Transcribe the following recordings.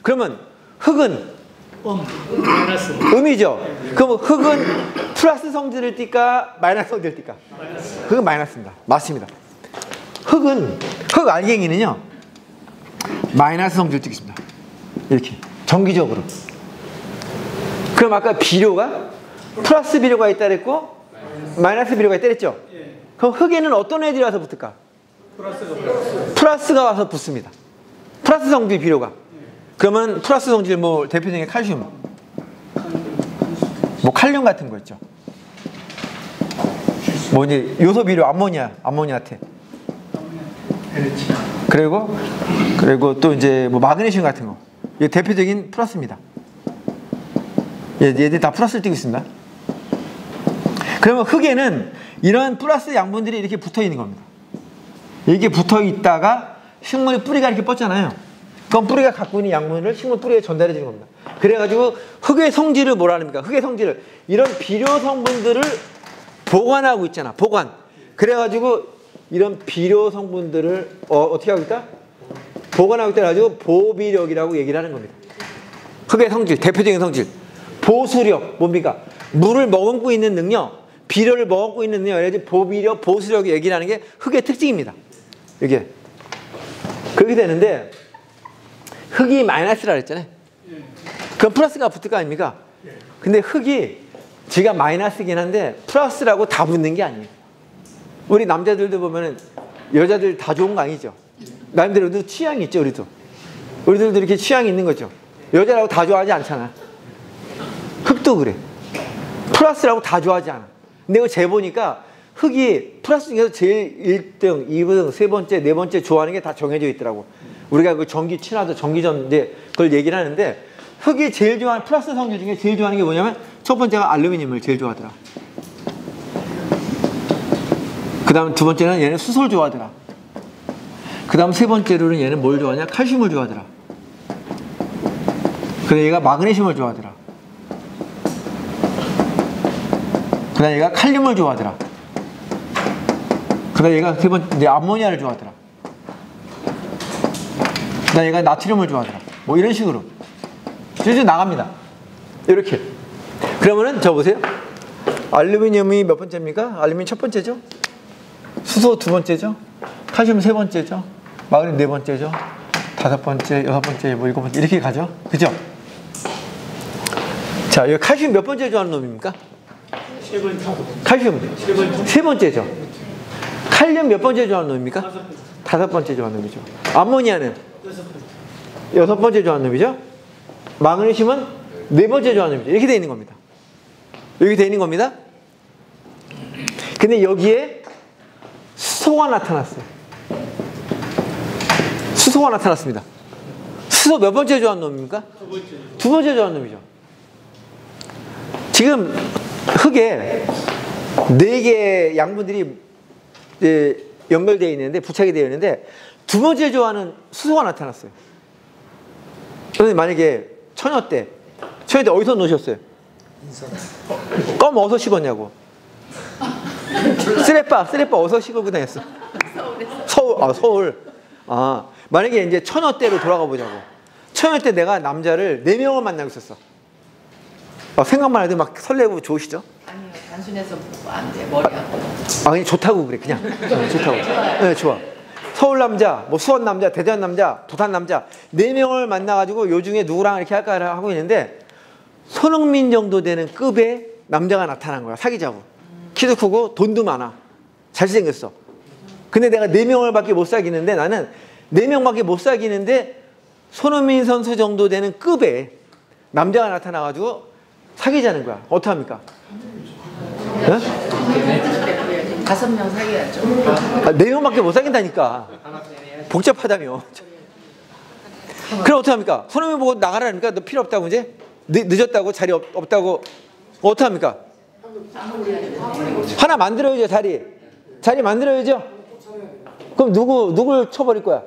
그러면 흙은 마이너스. 음이죠. 그럼 흙은 플러스 성질을 띨까 마이너스 성질을 띨까? 흙은 마이너스입니다. 맞습니다. 흙 알갱이는요 마이너스 성질을 띠겠습니다. 이렇게 정기적으로. 그럼 아까 비료가 플러스 비료가 있다 그랬고 마이너스 비료가 있다 그랬죠? 그럼 흙에는 어떤 애들이 와서 붙을까? 플러스가 와서 붙습니다. 플러스 성질 비료가. 그러면 플러스 성질 뭐 대표적인 칼슘, 뭐 칼륨 같은 거 있죠. 뭐 이제 요소 비료 암모니아태. 그리고 또 이제 뭐 마그네슘 같은 거. 이게 대표적인 플러스입니다. 얘들 다 플러스를 띄고 있습니다. 그러면 흙에는 이런 플러스 양분들이 이렇게 붙어 있는 겁니다. 이게 붙어 있다가 식물의 뿌리가 이렇게 뻗잖아요. 그럼 뿌리가 갖고 있는 양분을 식물 뿌리에 전달해 주는 겁니다. 그래가지고 흙의 성질을 뭐라 합니까? 흙의 성질을 이런 비료 성분들을 보관하고 있잖아. 보관. 그래가지고 이런 비료 성분들을 어떻게 하고 있다? 보관하고 있다 가지고 보비력이라고 얘기를 하는 겁니다. 흙의 성질, 대표적인 성질. 보수력, 뭡니까? 물을 머금고 있는 능력, 비료를 머금고 있는 능력, 그래서 보비력, 보수력이 얘기를 하는 게 흙의 특징입니다. 이게. 그렇게 되는데, 흙이 마이너스라 그랬잖아요. 그럼 플러스가 붙을 거 아닙니까? 근데 흙이 지가 마이너스긴 한데, 플러스라고 다 붙는 게 아니에요. 우리 남자들도 보면은 여자들 다 좋은 거 아니죠? 남자들도 취향이 있죠, 우리도. 우리들도 이렇게 취향이 있는 거죠. 여자라고 다 좋아하지 않잖아. 흙도 그래. 플러스라고 다 좋아하지 않아. 근데 이거 재보니까 흙이 플러스 중에서 제일 1등, 2등, 세 번째, 네 번째 좋아하는 게 다 정해져 있더라고. 우리가 그 전기 친화도, 전기전인데 그걸 얘기를 하는데 흙이 제일 좋아하는, 플러스 성질 중에 제일 좋아하는 게 뭐냐면 첫 번째가 알루미늄을 제일 좋아하더라. 그 다음 두 번째는 얘는 수소를 좋아하더라. 그 다음 세 번째로는 얘는 뭘 좋아하냐? 칼슘을 좋아하더라. 그래서 얘가 마그네슘을 좋아하더라. 그 다음 얘가 칼륨을 좋아하더라. 그 다음 얘가 세 번째 암모니아를 좋아하더라. 그 다음 얘가 나트륨을 좋아하더라. 뭐 이런 식으로 쭉쭉 나갑니다. 이렇게. 그러면은 저 보세요. 알루미늄이 몇 번째입니까? 알루미늄 첫 번째죠. 수소 두 번째죠. 칼슘 세 번째죠. 마그네슘 네 번째죠. 다섯 번째, 여섯 번째, 뭐 일곱 번째 이렇게 가죠. 그죠? 자, 여기 칼슘 몇 번째 좋아하는 놈입니까? 칼슘 세 번째죠. 칼륨 몇 번째 좋아하는 놈입니까? 다섯 번째 좋아하는 놈이죠. 암모니아는 여섯 번째 좋아하는 놈이죠. 마그네슘은 네 번째 좋아하는 놈이죠. 이렇게 돼 있는 겁니다. 여기 돼 있는 겁니다. 근데 여기에 수소가 나타났어요. 수소가 나타났습니다. 수소 몇 번째 좋아하는 놈입니까? 두 번째 좋아하는 놈이죠. 지금 흙에 4개의 양분들이 연결되어 있는데, 부착이 되어 있는데 두 번째 좋아하는 수소가 나타났어요. 선생님 만약에 처녀 때 어디서 놓으셨어요? 껌 어디서 씹었냐고. 쓰레빠 어디서 씹고 다녔어? 서울. 만약에 이제 처녀 때로 돌아가 보자고. 처녀 때 내가 남자를 4명을 만나고 있었어. 생각만 해도 막 설레고 좋으시죠? 아니요, 단순해서 안 돼, 머리하고. 그냥 좋다고 그래, 그냥. 좋다고. 네, 좋아. 서울 남자, 뭐 수원 남자, 대전 남자, 부산 남자 4명을 만나가지고 요 중에 누구랑 이렇게 할까 하고 있는데 손흥민 정도 되는 급의 남자가 나타난 거야, 사귀자고. 키도 크고 돈도 많아. 잘생겼어. 근데 내가 4명을 밖에 못 사귀는데 나는 4명밖에 못 사귀는데 손흥민 선수 정도 되는 급의 남자가 나타나가지고 사귀자는 거야. 어떡합니까? 네? 5명 사귀었죠. 4명밖에 못 사귄다니까. 복잡하다며. 그럼 어떡합니까? 손흥민 보고 나가라니까. 너 필요 없다고 이제? 늦었다고? 자리 없다고? 어떡합니까? 하나 만들어야죠, 자리 만들어야죠. 그럼 누굴 쳐버릴 거야?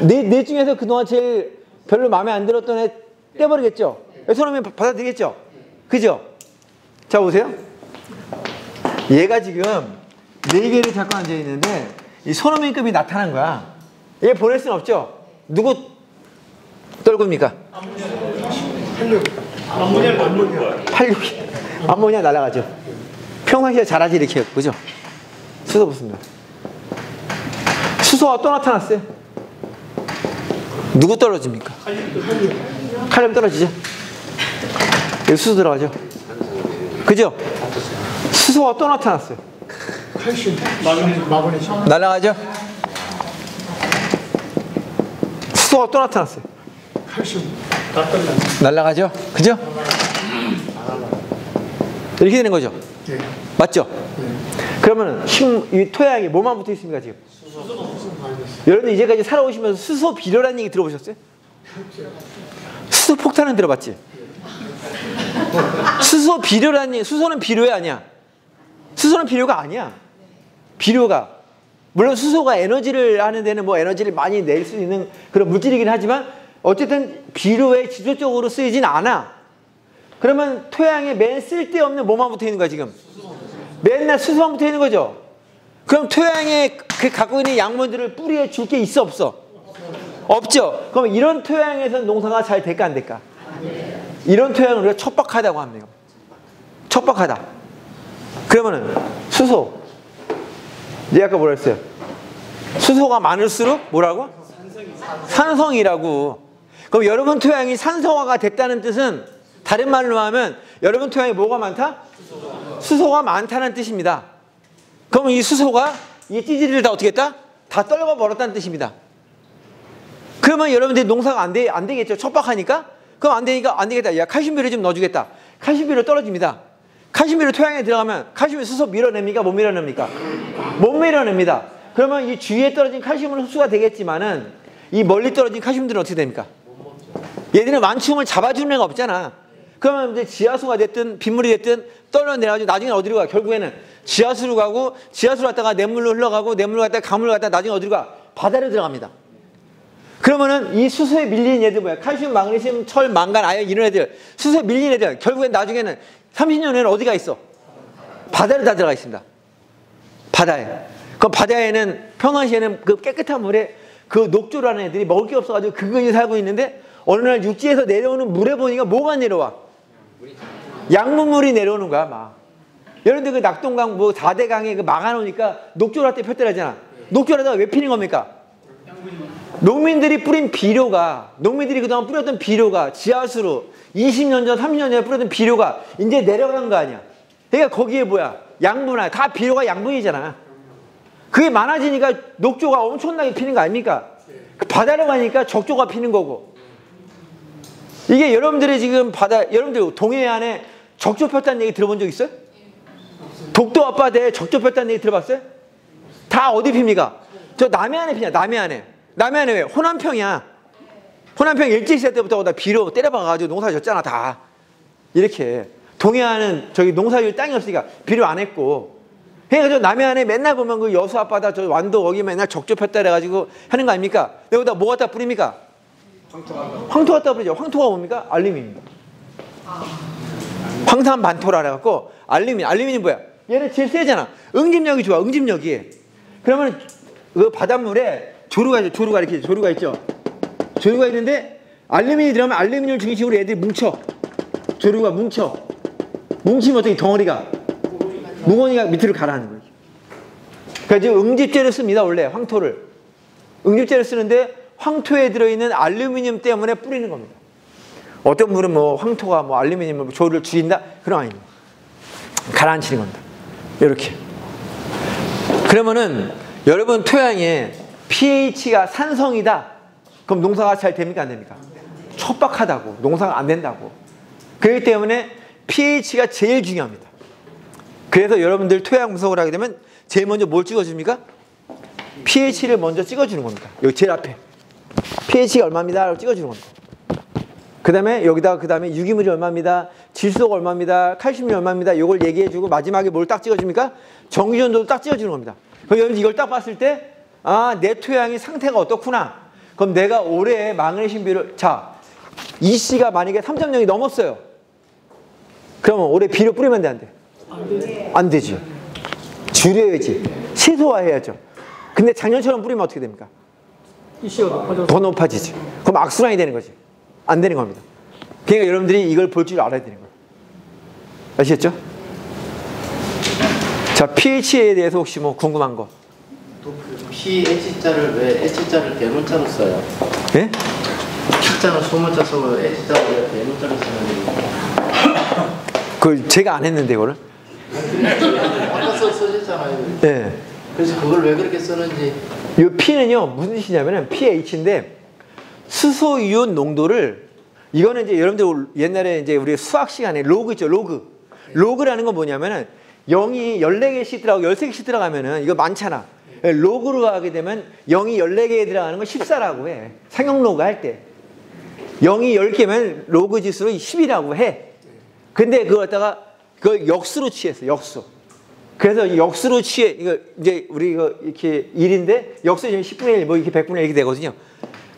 네 중에서 그동안 제일 별로 마음에 안 들었던 애 떼버리겠죠? 손흥민 받아들이겠죠? 그죠? 자, 보세요. 얘가 지금 4개를 잡고 앉아있는데 이 손흥민급이 나타난 거야. 얘 보낼 수는 없죠? 누구 떨굽니까? 암모니아 날아가죠. 평상시에 잘하지 이렇게 그죠? 수소 붙습니다. 수소가 또 나타났어요. 누구 떨어집니까? 칼륨 떨어지죠. 여기 수소 들어가죠. 그죠? 수소가 또 나타났어요. 칼슘, 마그네슘 날아가죠. 수소가 또 나타났어요. 칼슘 날아가죠. 그죠? 이렇게 되는 거죠. 네. 맞죠? 그러면 이 토양이 뭐만 붙어 있습니까 지금? 여러분 이제까지 살아오시면서 수소 비료라는 얘기 들어보셨어요? 수소 폭탄은 들어봤지? 수소 비료라는 얘기, 수소는 비료야 아니야? 수소는 비료가 아니야. 비료가 물론 수소가 에너지를 하는 데는 뭐 에너지를 많이 낼 수 있는 그런 물질이긴 하지만 어쨌든 비료에 직접적으로 쓰이진 않아. 그러면 토양에 맨 쓸데없는 뭐만 붙어 있는 거야 지금? 맨날 수소만 붙어 있는 거죠. 그럼 토양에 그 갖고 있는 양분들을 뿌리에 줄 게 있어 없어? 없죠. 그럼 이런 토양에서 농사가 잘 될까 안 될까? 이런 토양을 우리가 척박하다고 합니다. 척박하다. 그러면은 수소. 이제 아까 뭐라 했어요? 수소가 많을수록 뭐라고? 산성이라고. 그럼 여러분 토양이 산성화가 됐다는 뜻은 다른 말로 하면 여러분 토양에 뭐가 많다? 수소가 많다는 뜻입니다. 그럼 이 수소가 이 찌질이를 다 어떻게 했다? 다 떨궈 버렸다는 뜻입니다. 그러면 여러분들이 농사가 안 되겠죠. 척박하니까. 그럼 안 되니까 안 되겠다. 야, 칼슘비료 좀 넣어주겠다. 칼슘비료 떨어집니다. 칼슘비료 토양에 들어가면 칼슘이 수소 밀어냅니까? 못 밀어냅니까? 못 밀어냅니다. 그러면 이 주위에 떨어진 칼슘은 흡수가 되겠지만은 이 멀리 떨어진 칼슘들은 어떻게 됩니까? 얘들은 완충을 잡아주는 애가 없잖아. 그러면 이제 지하수가 됐든 빗물이 됐든 떨어내가지고 나중에 어디로 가? 결국에는 지하수로 가고 지하수로 갔다가 냇물로 흘러가고 냇물로 갔다가 강물로 갔다가 나중에 어디로 가? 바다로 들어갑니다. 그러면은 이 수소에 밀린 애들 뭐야? 칼슘, 마그네슘, 철, 망간, 아연 이런 애들 수소에 밀린 애들 결국엔 나중에는 30년 후에는 어디가 있어? 바다로 다 들어가 있습니다. 바다에. 그럼 바다에는 평상시에는 그 깨끗한 물에 그 녹조라는 애들이 먹을 게 없어가지고 근근히 살고 있는데 어느 날 육지에서 내려오는 물에 보니까 뭐가 내려와? 양분물이 내려오는 거야 막. 여러분들 그 낙동강 뭐 4대강에 그 막아놓으니까 녹조할 때 폈더라잖아. 녹조하다가 왜 피는 겁니까? 농민들이 뿌린 비료가 농민들이 그동안 뿌렸던 비료가 지하수로 20년 전 30년 전에 뿌렸던 비료가 이제 내려간 거 아니야. 그러니까 거기에 뭐야? 양분이야. 다 비료가 양분이잖아. 그게 많아지니까 녹조가 엄청나게 피는 거 아닙니까? 그 바다로 가니까 적조가 피는 거고. 이게 여러분들이 지금 여러분들 동해안에 적조 폈다는 얘기 들어본 적 있어요? 독도 앞바다에 적조 폈다는 얘기 들어봤어요? 다 어디 핍니까? 저 남해안에 피냐, 남해안에. 남해안에 왜? 호남평이야. 호남평 일제시대 때부터 다 비료 때려박아가지고 농사 졌잖아, 다. 이렇게. 동해안은 저기 농사질 땅이 없으니까 비료 안 했고. 그러니까 저 남해안에 맨날 보면 그 여수 앞바다 저 완도 거기 맨날 적조 폈다 그래가지고 하는 거 아닙니까? 여기다 뭐 갖다 뿌립니까? 황토 갖다 뿌리죠. 황토가 뭡니까? 알루미늄입니다. 황산 반토라 그래갖고 알루미늄이 뭐야? 얘는 제일 세잖아. 응집력이 좋아. 응집력이. 그러면 그 바닷물에 조류가 있죠. 조류가 있는데 알루미늄이 들어가면 알루미늄 중심으로 애들이 뭉쳐. 조류가 뭉쳐. 뭉치면 어떻게 덩어리가 무거우니까 밑으로 가라앉는 거예요. 그러니까 지금 응집제를 씁니다. 원래 황토를. 응집제를 쓰는데 황토에 들어있는 알루미늄 때문에 뿌리는 겁니다. 어떤 분은 뭐 황토가 뭐 알루미늄 조류를 줄인다? 그런 거 아닙니다. 가라앉히는 겁니다. 이렇게. 그러면은 여러분 토양에 pH가 산성이다. 그럼 농사가 잘 됩니까? 안 됩니까? 척박하다고. 농사가 안 된다고. 그렇기 때문에 pH가 제일 중요합니다. 그래서 여러분들 토양 분석을 하게 되면 제일 먼저 뭘 찍어줍니까? pH를 먼저 찍어주는 겁니다. 여기 제일 앞에. pH가 얼마입니다. 라고 찍어주는 겁니다. 그 다음에 여기다가 그 다음에 유기물이 얼마입니다. 질소가 얼마입니다. 칼슘이 얼마입니다. 이걸 얘기해주고 마지막에 뭘 딱 찍어줍니까? 정기전도도 딱 찍어주는 겁니다. 그럼 여러분 이걸 딱 봤을 때 아, 내 토양이 상태가 어떻구나. 그럼 내가 올해 마그네슘 비료 자, EC가 만약에 3.0이 넘었어요. 그러면 올해 비료 뿌리면 돼, 안 돼? 안 되지. 줄여야지. 최소화해야죠. 근데 작년처럼 뿌리면 어떻게 됩니까? EC가 높아져서 더 높아지지. 그럼 악순환이 되는 거지. 안 되는 겁니다. 그러니까 여러분들이 이걸 볼 줄 알아야 되는 거예요. 아시겠죠? 자, pH에 대해서 혹시 뭐 궁금한 거? pH자를 왜 H자를 대문자로 써요? 예? P자는 소문자 쓰고 H자를 왜 대문자로 쓰는지. 그걸 제가 안 했는데, 이거를. 아까 쓰셨잖아요. 예. 그래서 그걸 왜 그렇게 쓰는지. 이 P는요, 무슨 뜻이냐면은 pH인데, 수소이온 농도를, 이거는 이제 여러분들 옛날에 이제 우리 수학 시간에 로그 있죠, 로그. 로그라는 건 뭐냐면은 0이 14개씩 들어가고 13개씩 들어가면은 이거 많잖아. 로그로 가게 되면 0이 14개에 들어가는 건 14라고 해. 상용 로그 할 때. 0이 10개면 로그 지수로 10이라고 해. 근데 그걸 갖다가 그걸 역수로 취했어, 역수. 그래서 역수로 취해, 이거 이제 우리 이거 이렇게 1인데 역수 지금 10분의 1, 뭐 이렇게 100분의 1 이렇게 되거든요.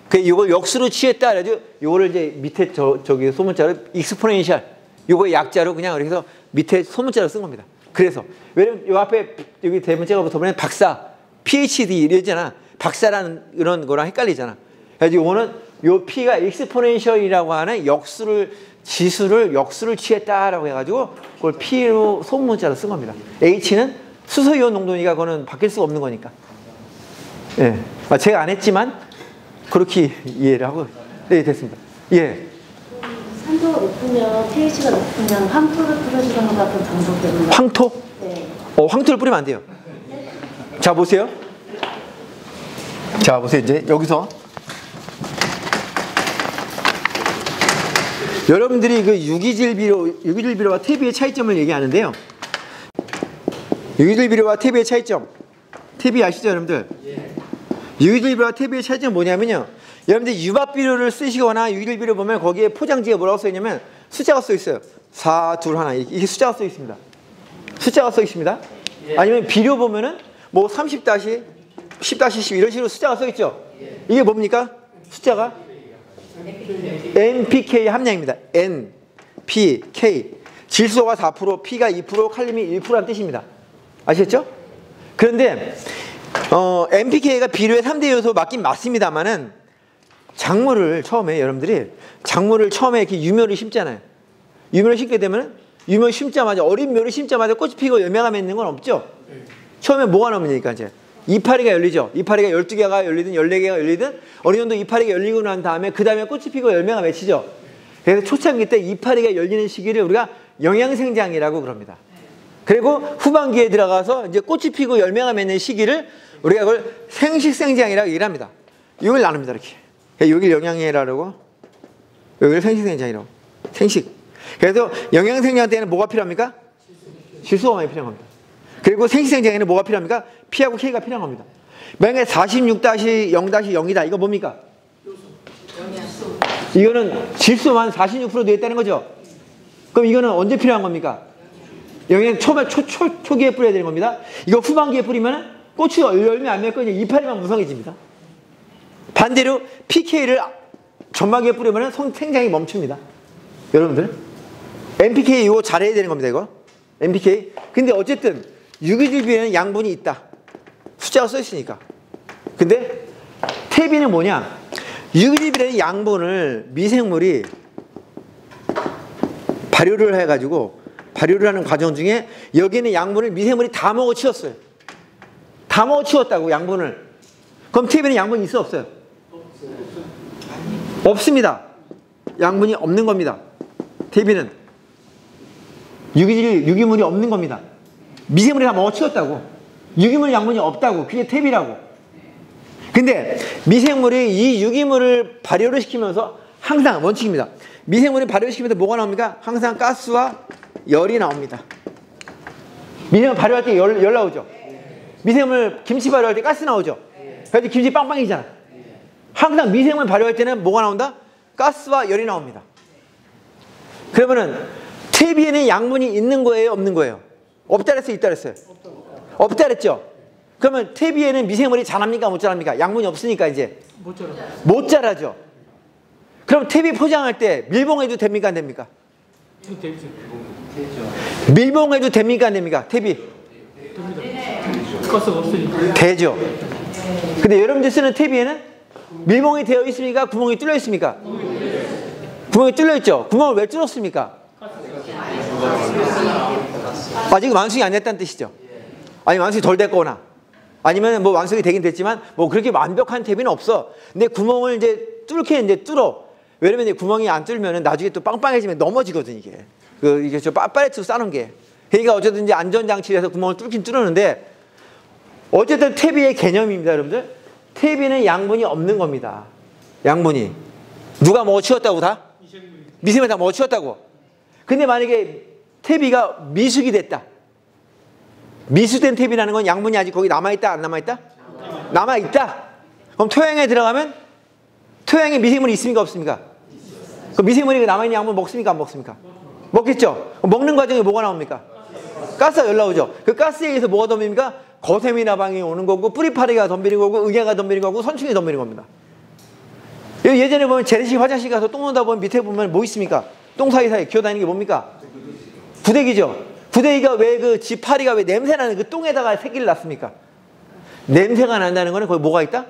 그 이걸 역수로 취했다 그래가지고 요거를 이제 밑에 저기 소문자로 익스포넨셜, 요거 약자로 그냥 이렇게 해서 밑에 소문자로 쓴 겁니다. 그래서 왜냐면 요 앞에 여기 대문자가 붙어보면 박사, PhD 이러잖아. 박사라는 이런 거랑 헷갈리잖아. 그래서 요거는 요 P가 익스포넨셜이라고 하는 지수를 역수를 취했다라고 해가지고 그걸 P로 소문자로 쓴 겁니다. H는 수소이온 농도니까 그거는 바뀔 수가 없는 거니까. 예, 제가 안 했지만 그렇게 이해를 하고. 네, 됐습니다. 예. 산도가 높으면 pH가 높으면 황토를 뿌려주는 것 같은 방법 때문에. 황토? 네. 황토를 뿌리면 안 돼요. 자, 보세요. 자, 보세요. 이제 여기서 여러분들이 그 유기질 비료와 퇴비의 차이점을 얘기하는데요. 유기질 비료와 퇴비의 차이점. 퇴비 아시죠, 여러분들? 유기질 비료와 퇴비의 차이점은 뭐냐면요. 여러분들 유박 비료를 쓰시거나 유기질 비료 보면 거기에 포장지에 뭐라고 써 있냐면 숫자가 써 있어요. 4, 2, 1 이게 숫자가 써 있습니다. 숫자가 써 있습니다. 아니면 비료 보면은 뭐 30-10-10 이런 식으로 숫자가 써 있죠. 이게 뭡니까? 숫자가 NPK 함량입니다. NPK. 질소가 4%, P가 2%, 칼륨이 1%라는 뜻입니다. 아시겠죠? 그런데 NPK가 비료의 3대 요소 맞긴 맞습니다만은 작물을 처음에 여러분들이 작물을 처음에 이렇게 유묘를 심잖아요. 유묘를 심게 되면 유묘 심자마자 어린 묘를 심자마자 꽃이 피고 열매가 맺는 건 없죠. 처음에 뭐가 나옵니까 이제? 이파리가 열리죠. 이파리가 12개가 열리든 14개가 열리든 어느 정도 이파리가 열리고 난 다음에 그 다음에 꽃이 피고 열매가 맺히죠. 그래서 초창기 때 이파리가 열리는 시기를 우리가 영양생장이라고 그럽니다. 그리고 후반기에 들어가서 이제 꽃이 피고 열매가 맺는 시기를 우리가 그걸 생식생장이라고 얘기를 합니다. 이걸 나눕니다. 이렇게. 여길 영양이라고 여기를 생식생장이라고. 생식. 그래서 영양생장 때는 뭐가 필요합니까? 질소가 많이 필요한 겁니다. 그리고 생식생장에는 뭐가 필요합니까? P하고 K가 필요한 겁니다. 만약에 46-0-0이다. 이거 뭡니까? 이거는 질소만 46% 되어 있다는 거죠. 그럼 이거는 언제 필요한 겁니까? 영양 초기에 뿌려야 되는 겁니다. 이거 후반기에 뿌리면 꽃이 열매 안 맺고 그냥 이파리만 무성해집니다. 반대로 PK를 점막에 뿌리면 생장이 멈춥니다. 여러분들 NPK 이거 잘해야 되는 겁니다. 이거 NPK. 근데 어쨌든 유기질 비료에는 양분이 있다. 숫자가 써 있으니까. 근데 퇴비는 뭐냐? 유기질 비료의 양분을 미생물이 발효를 해가지고 발효를 하는 과정 중에 여기는 양분을 미생물이 다 먹어치웠어요. 다 먹어치웠다고 양분을. 그럼 퇴비는 양분이 있어 없어요? 없습니다. 양분이 없는 겁니다. 퇴비는 유기물이 없는 겁니다. 미생물이 다 먹어치웠다고. 유기물 양분이 없다고. 그게 퇴비라고. 근데 미생물이 이 유기물을 발효를 시키면서 항상 원칙입니다. 미생물이 발효시키면서 뭐가 나옵니까? 항상 가스와 열이 나옵니다. 미생물 발효할 때 열 나오죠. 미생물 김치 발효할 때 가스 나오죠. 그래서 김치 빵빵이잖아. 항상 미생물 발효할 때는 뭐가 나온다? 가스와 열이 나옵니다. 그러면은 퇴비에는 양분이 있는 거예요, 없는 거예요? 없다 그랬어요, 있다 그랬어요? 없다 그랬죠? 그러면 퇴비에는 미생물이 자랍니까, 못 자랍니까? 양분이 없으니까 이제 못 자라죠. 그럼 퇴비 포장할 때 밀봉해도 됩니까, 안 됩니까? 밀봉해도 됩니까, 안 됩니까? 퇴비 가스가 없으니까 되죠. 근데 여러분들 쓰는 퇴비에는 밀봉이 되어 있습니까? 구멍이 뚫려 있습니까? 구멍이 뚫려 있죠. 구멍을 왜 뚫었습니까? 아직 완숙이 안 됐다는 뜻이죠. 아니 완숙이 덜 됐거나 아니면 뭐 완숙이 되긴 됐지만 뭐 그렇게 완벽한 탭은 없어. 근데 구멍을 이제 뚫게 이제 뚫어. 왜냐면 이제 구멍이 안 뚫면은 나중에 또 빵빵해지면 넘어지거든 이게. 이게 저 팔레트로 싸는 게. 그러니까 어쨌든 이제 안전장치를 해서 구멍을 뚫긴 뚫었는데 어쨌든 탭이의 개념입니다, 여러분들. 탭이는 양분이 없는 겁니다. 양분이. 누가 먹어 치웠다고 다? 미생물이 다 먹어 치웠다고. 근데 만약에 탭이가 미숙이 됐다. 미숙된 탭이라는 건 양분이 아직 거기 남아있다, 안 남아있다? 남아있다. 그럼 토양에 들어가면 토양에 미생물이 있습니까, 없습니까? 그 미생물이 남아있는 양분 먹습니까, 안 먹습니까? 먹겠죠? 먹는 과정에 뭐가 나옵니까? 가스가 올라오죠. 그 가스에 의해서 뭐가 덤빕니까? 거세미나방이 오는 거고 뿌리파리가 덤비는 거고 응애가 덤비는 거고 선충이 덤비는 겁니다. 예전에 보면 재래식 화장실 가서 똥 놓다 보면 밑에 보면 뭐 있습니까? 똥 사이사이 기어다니는 게 뭡니까? 구데기죠. 구데기가 왜 그 지파리가 왜 냄새나는 그 똥에다가 새끼를 낳습니까? 냄새가 난다는 거는 거기 뭐가 있다?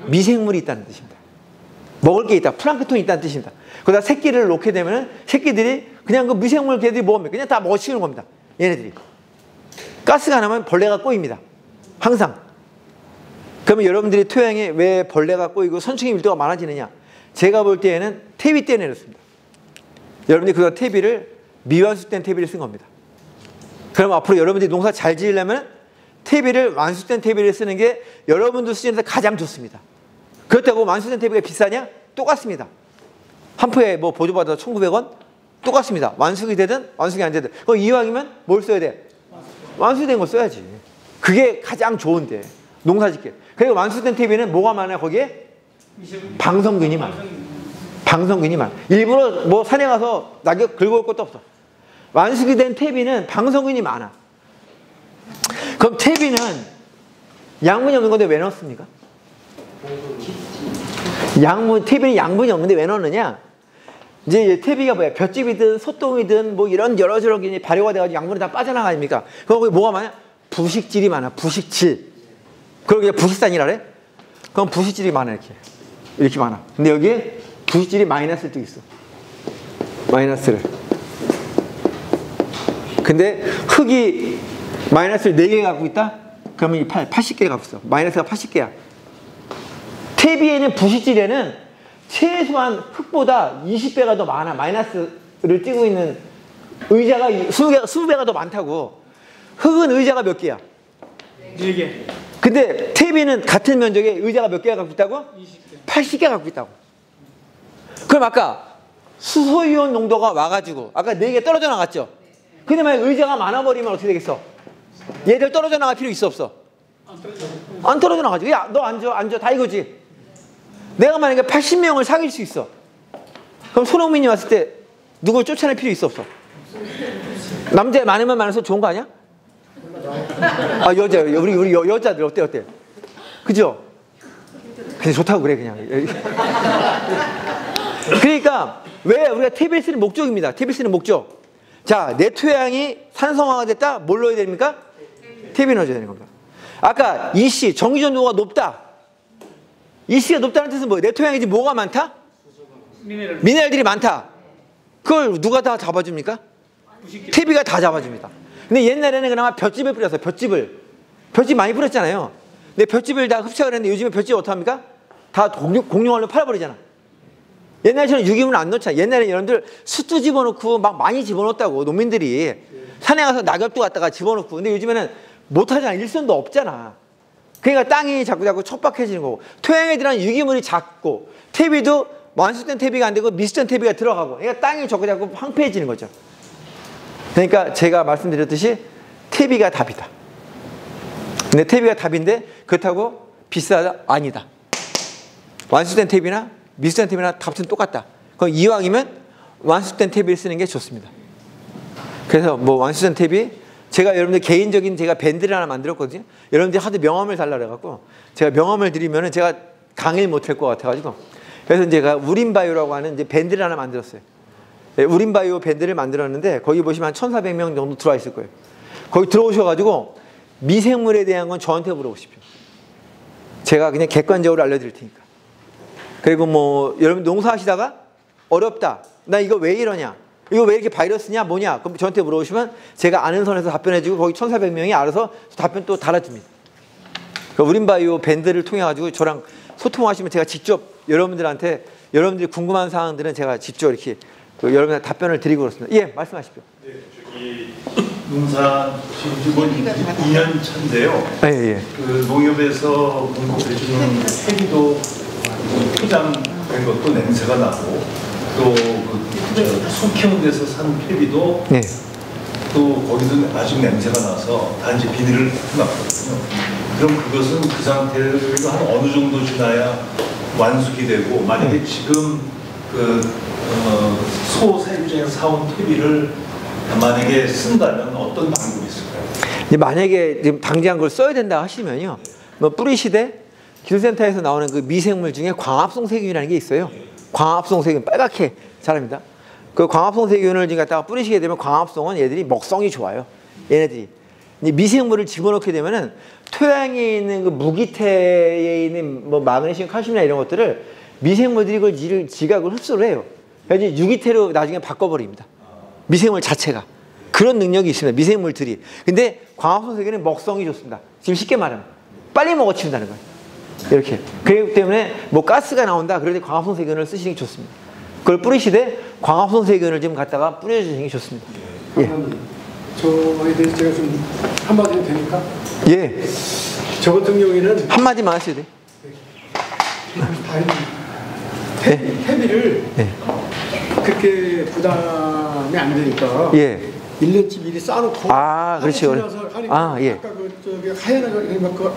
미생물이 있다는 뜻입니다. 먹을 게 있다. 플랑크톤이 있다는 뜻입니다. 그러다 새끼를 놓게 되면 새끼들이 그냥 그 미생물 걔들이 뭐합니까? 그냥 다 먹어치우는 겁니다. 얘네들이. 가스가 나면 벌레가 꼬입니다. 항상. 그러면 여러분들이 토양에 왜 벌레가 꼬이고 선충이 밀도가 많아지느냐? 제가 볼 때에는 퇴비 때문에 그렇습니다. 여러분들이 그 퇴비를 미완숙된 퇴비를 쓴 겁니다. 그럼 앞으로 여러분들이 농사 잘 지으려면 퇴비를 완숙된 퇴비를 쓰는 게 여러분들 수준에서 가장 좋습니다. 그렇다고 완숙된 퇴비가 비싸냐? 똑같습니다. 한 포에 뭐 보조받아서 1,900원? 똑같습니다. 완숙이 되든 완숙이 안 되든. 그럼 이왕이면 뭘 써야 돼? 완숙된 거 써야지. 그게 가장 좋은데. 농사 짓게. 그리고 완숙된 퇴비는 뭐가 많아요? 거기에? 방성균이 많아. 방성균이 많아. 일부러 뭐 산에 가서 낙엽 긁어올 것도 없어. 완숙이 된 퇴비는 방성균이 많아. 그럼 퇴비는 양분이 없는 건데 왜 넣습니까? 퇴비는 양분이 없는데 왜 넣느냐? 이제 퇴비가 뭐야? 볏짚이든 소똥이든 뭐 이런 여러저러 발효가 돼가지고 양분이 다 빠져나가니까. 그럼 거기 뭐가 많아? 부식질이 많아. 부식질. 그걸 그냥 부식산이라 그래? 그럼 부식질이 많아 이렇게. 이렇게 많아. 근데 여기에 부식질이 마이너스를 또 있어. 마이너스를. 근데 흙이 마이너스를 4개 갖고 있다? 그러면 이 80개 갖고 있어. 마이너스가 80개야. 퇴비에는 부식질에는 최소한 흙보다 20배가 더 많아. 마이너스를 띄고 있는 의자가 20배가 더 많다고. 흙은 의자가 몇 개야? 4개. 근데 퇴비는 같은 면적에 의자가 몇 개가 갖고 있다고? 80개 갖고 있다고. 그럼 아까 수소이온 농도가 와가지고 아까 4개 떨어져 나갔죠? 근데 만약 의자가 많아버리면 어떻게 되겠어? 얘들 떨어져 나갈 필요 있어 없어? 안 떨어져 나가지. 야, 너 앉아. 다 이거지. 내가 만약에 80명을 사귈 수 있어. 그럼 손흥민이 왔을 때 누굴 쫓아낼 필요 있어 없어? 남자 많으면 많을수록 좋은 거 아니야? 아, 우리 여자들 어때? 그죠? 그냥 좋다고 그래 그냥. 그러니까 왜 우리가 퇴비를 쓰는 목적입니다. 퇴비를 쓰는 목적. 자, 내 토양이 산성화가 됐다. 뭘 넣어야 됩니까? 퇴비 넣어줘야 되는 겁니다. 아까 EC 정기전도가 높다. EC가 높다는 뜻은 뭐예요? 내 토양에 지금 뭐가 많다? 미네랄들이 많다. 그걸 누가 다 잡아줍니까? 퇴비가 다 잡아줍니다. 근데 옛날에는 그나마 볏짚을 뿌렸어요. 볏짚 많이 뿌렸잖아요. 근데 볏짚을 다 흡착을 했는데 요즘에 볏짚 어떡합니까? 다 공룡알로 팔아버리잖아. 옛날처럼 유기물 안 넣잖아. 옛날에 여러분들 숯도 집어넣고 막 많이 집어넣었다고 농민들이. 산에 가서 낙엽도 갖다가 집어넣고. 근데 요즘에는 못하잖아. 일손도 없잖아. 그러니까 땅이 자꾸 척박해지는 거고. 토양에 들어간 유기물이 작고 퇴비도 완숙된 퇴비가 안 되고 미숙된 퇴비가 들어가고. 그러니까 땅이 자꾸 황폐해지는 거죠. 그러니까 제가 말씀드렸듯이 퇴비가 답이다. 근데 퇴비가 답인데 그렇다고 비싸다? 아니다. 완숙된 퇴비나 미숙된 퇴비나 값은 똑같다. 그럼 이왕이면 완숙된 퇴비를 쓰는 게 좋습니다. 그래서 뭐 완숙된 퇴비 제가 여러분들 개인적인 제가 밴드를 하나 만들었거든요. 여러분들이 하도 명함을 달라 그래갖고 제가 명함을 드리면은 제가 강의를 못할 것 같아가지고 그래서 제가 우린바이오라고 하는 이제 밴드를 하나 만들었어요. 우린바이오 밴드를 만들었는데 거기 보시면 한 1,400명 정도 들어와 있을 거예요. 거기 들어오셔가지고 미생물에 대한 건 저한테 물어보십시오. 제가 그냥 객관적으로 알려드릴 테니까. 그리고 뭐 여러분 농사하시다가 어렵다. 나 이거 왜 이러냐? 이거 왜 이렇게 바이러스냐? 뭐냐? 그럼 저한테 물어보시면 제가 아는 선에서 답변해주고 거기 1,400명이 알아서 답변 또 달아줍니다. 우린바이오 밴드를 통해 가지고 저랑 소통하시면 제가 직접 여러분들한테 여러분들이 궁금한 사항들은 제가 직접 이렇게 여러분한테 답변을 드리고 그렇습니다. 예, 말씀하십시오. 네, 저기 농사 지은 지 2년 차인데요. 예, 예. 그 농협에서 공급해주는 퇴비도 포장된 것도 냄새가 나고 또그 키운 데서 산 퇴비도 예. 또 거기서 아직 냄새가 나서 단지 비닐을 놨거든요. 그럼 그것은 그 상태를 한 어느 정도 지나야 완숙이 되고 만약에 지금 그 소생육장에서 사온 퇴비를 만약에 쓴다면 어떤 방법이 있을까요? 만약에 지금 당장 그걸 써야 된다 하시면요, 뭐 뿌리시되 기술센터에서 나오는 그 미생물 중에 광합성 세균이라는 게 있어요. 광합성 세균 빨갛게 자랍니다. 그 광합성 세균을 지금 갖다가 뿌리시게 되면 광합성은 얘들이 먹성이 좋아요. 얘네들이 미생물을 집어넣게 되면은 토양에 있는 그 무기태에 있는 뭐 마그네슘, 칼슘이나 이런 것들을 미생물들이 그걸 지각을 흡수를 해요. 그래서 유기태로 나중에 바꿔버립니다. 미생물 자체가. 그런 능력이 있습니다. 미생물들이. 근데 광합성 세균은 먹성이 좋습니다. 지금 쉽게 말하면 빨리 먹어치운다는 거예요. 이렇게. 그렇기 때문에 뭐 가스가 나온다 그럴 때 광합성 세균을 쓰시는 게 좋습니다. 그걸 뿌리시되 광합성 세균을 지금 갖다가 뿌려주시는 게 좋습니다. 예. 저에 대해서 제가 좀 한마디 해도 되니까? 예. 저 같은 경우에는 한마디만 하셔야 돼. 퇴비를 예. 그렇게 부담이 안 되니까 예. 1년치 미리 싸놓고 아, 그렇죠. 하니까 예. 아까 그 저기 하얀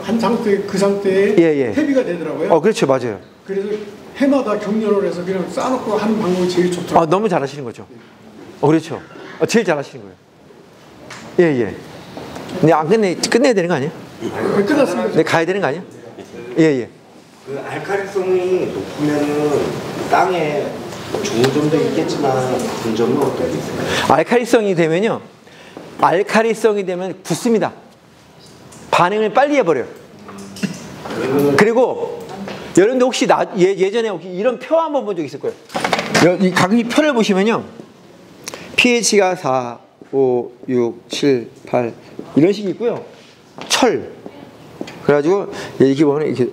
한 상태 그 상태에 예. 퇴비가 되더라고요. 그렇죠. 맞아요. 그래서 해마다 격려를 해서 그냥 싸놓고 하는 방법이 제일 좋더라고요. 너무 잘하시는 거죠. 그렇죠. 제일 잘하시는 거예요. 예. 근데 안 끝내야 되는 거 아니에요? 끝났습니다. 네, 가야 되는 거 아니에요? 예. 그 알칼리성이 높으면은 땅에 좋은 점도 있겠지만 나쁜 점은 어떻게 있을까요? 알칼리성이 되면요. 알칼리성이 되면 굳습니다. 반응을 빨리 해버려요. 그리고 여러분들 혹시 예전에 혹시 이런 표 한번 본 적 있을 거예요. 이 각기 표를 보시면요. pH가 4, 5, 6, 7, 8 이런 식이 있고요. 철. 그래가지고 이렇게 보면 이렇게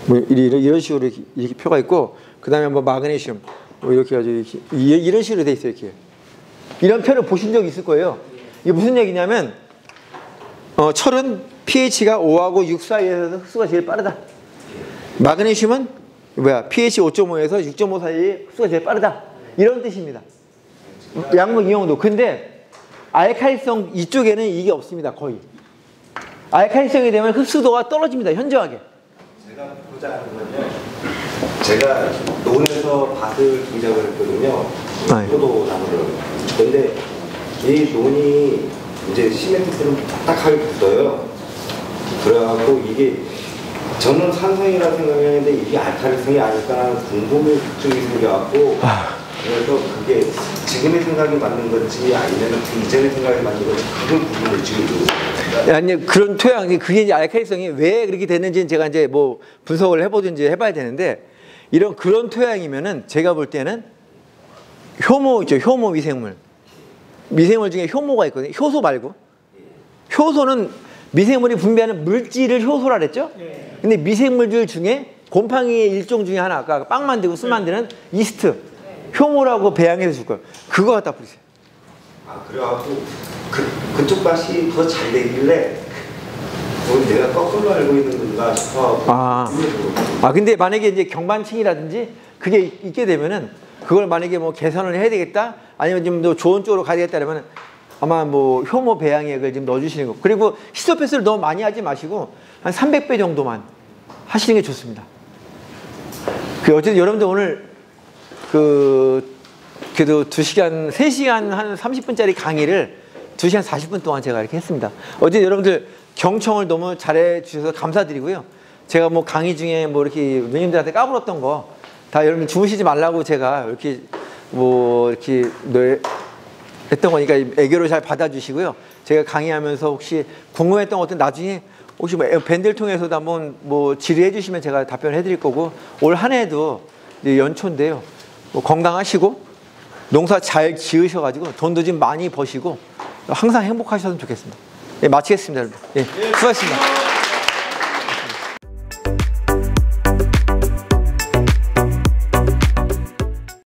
뭐 이런 식으로 이렇게 표가 있고, 그 다음에 뭐 마그네슘 뭐 이렇게 가지고 이런 식으로 돼 있어요. 이렇게 이런 표를 보신 적이 있을 거예요. 이게 무슨 얘기냐면 철은 pH가 5하고 6 사이에서 흡수가 제일 빠르다. 마그네슘은 pH 5.5에서 6.5 사이에 흡수가 제일 빠르다. 이런 뜻입니다. 약물 이용도. 근데 알칼리성 이쪽에는 이게 없습니다. 거의. 알칼리성이 되면 흡수도가 떨어집니다. 현저하게. 제가 보자는 건요. 제가 논에서 밭을 공작을 했거든요. 포도 나무를. 근데 이 논이 이제 시멘트처럼 딱딱하게 붙어요. 그래갖고 이게 저는 산성이라 생각했는데 이게 알칼리성이 아닐까 궁금증이 생겨갖고 그래서 그게 지금의 생각이 맞는 건지 아니면 그 이전의 생각이 맞는 건지 그걸 구분을 지금 아니 그런 토양 그게 이제 알칼리성이 왜 그렇게 되는지는 제가 이제 뭐 분석을 해보든지 해봐야 되는데, 그런 토양이면은 제가 볼 때는 효모 있죠. 효모 미생물 중에 효모가 있거든요. 효소 말고. 효소는 미생물이 분비하는 물질을 효소라 그랬죠. 근데 미생물들 중에 곰팡이의 일종 중에 하나, 아까 빵 만들고 술 만드는 이스트, 효모라고 배양해서 줄 거예요. 그거 갖다 뿌리세요. 그래갖고 그쪽 밭이 더 잘 되길래 내가 거꾸로 알고 있는 건가 싶어하고. 근데 만약에 이제 경반층이라든지 그게 있게 되면은 그걸 만약에 뭐 개선을 해야 되겠다, 아니면 좀 더 좋은 쪽으로 가야 되겠다 그러면 아마 뭐 효모 배양액을 좀 넣어주시는 거. 그리고 시소패스를 너무 많이 하지 마시고 한 300배 정도만 하시는 게 좋습니다. 어쨌든 여러분들 오늘 그래도 3시간 한 30분짜리 강의를 2시간 40분 동안 제가 이렇게 했습니다. 어쨌든 여러분들 경청을 너무 잘해 주셔서 감사드리고요. 제가 뭐 강의 중에 뭐 이렇게 위원님들한테 까불었던 거 다 여러분 주무시지 말라고 제가 이렇게 했던 거니까 애교로 잘 받아주시고요. 제가 강의하면서 혹시 궁금했던 것들 나중에 혹시 뭐 밴드를 통해서도 한번 뭐 질의해 주시면 제가 답변을 해드릴 거고, 올 한 해도 연초인데요. 뭐 건강하시고 농사 잘 지으셔가지고 돈도 좀 많이 버시고 항상 행복하셨으면 좋겠습니다. 예, 마치겠습니다, 여러분. 예, 수고하셨습니다.